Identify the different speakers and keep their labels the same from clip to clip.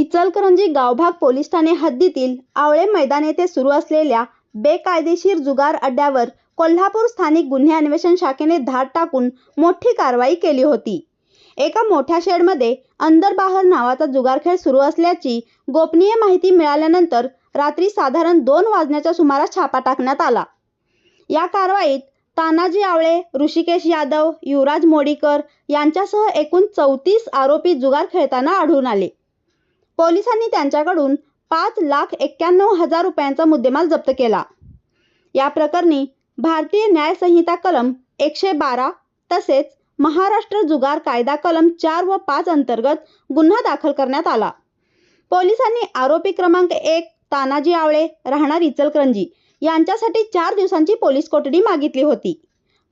Speaker 1: Ichalkaranji गावभाग police Thane हद्दीतील आवळे मैदान येथे सुरू असलेल्या बेकायदेशीर जुगार अड्ड्यावर कोल्हापूर स्थानिक गुन्हे अन्वेषण शाखेने धाड टाकून मोठी कारवाई केली होती। एका मोठ्या शेडमध्ये अंदरबाहर नावाचा जुगार खेळ सुरू असल्याची गोपनीय माहिती मिळाल्यानंतर रात्री साधारण 2 वाजण्याच्या सुमारास छापा टाकण्यात आला। या कारवाईत तानाजी आवळे, ऋषिकेश यादव, युवराज मोडीकर यांच्यासह एकूण 34 आरोपी जुगार खेळताना आढळून आले। पोलिसांनी त्यांच्याकडून 5,91,000 रुपयांचा मुद्देमाल जप्त केला। या प्रकरणी भारतीय न्याय संहिता कलम 112 तसेच महाराष्ट्र जुगार कायदा कलम 4 व 5 अंतर्गत गुन्हा दाखल करण्यात आला। पोलिसांनी आरोपी क्रमांक 1 तानाजी आवळे राहणार इचलकरंजी यांच्यासाठी 4 दिवसांची पोलीस कोठडी मागितली होती।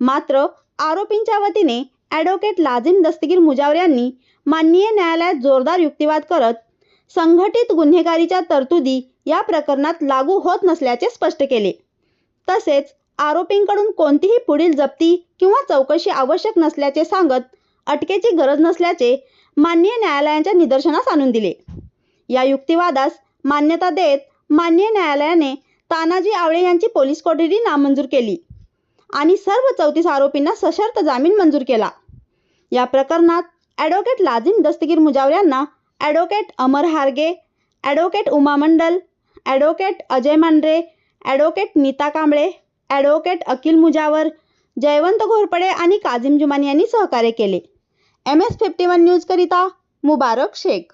Speaker 1: मात्र आरोपींच्या वतीने ॲडव्होकेट लाजिम दस्तगीर मुजावर यांनी माननीय न्यायालयात जोरदार युक्तिवाद करत संघटित गुन्हेगारीच्या तरतुदी या प्रकरणात लागू होत नसल्याचे स्पष्ट केले। तसेच आरोपींकडून कोणतीही पुढील जप्ती किंवा चौकशी आवश्यक नसल्याचे सांगत अटकेची गरज नसल्याचे माननीय न्यायालयाच्या निदर्शनास आणून दिले। या युक्तिवादास मान्यता देत माननीय न्यायालयाने तानाजी आवळे यांची पोलीस कोठडी नामंजूर केली आणि सर्व 34 आरोपींना सशर्त जामीन मंजूर केला। या प्रकरणात ॲडव्होकेट लाजिम दस्तगीर मुजावर यांना advocate Amar Harge, advocate Uma Mandal, advocate Ajay Mandhare, advocate Nita Kamble, advocate Akil Mujawar, Jaywant Ghorpade आणि काझिम जुमानी यांनी सहकार्य केले। MS-51 न्यूज करिता मुबारक शेख।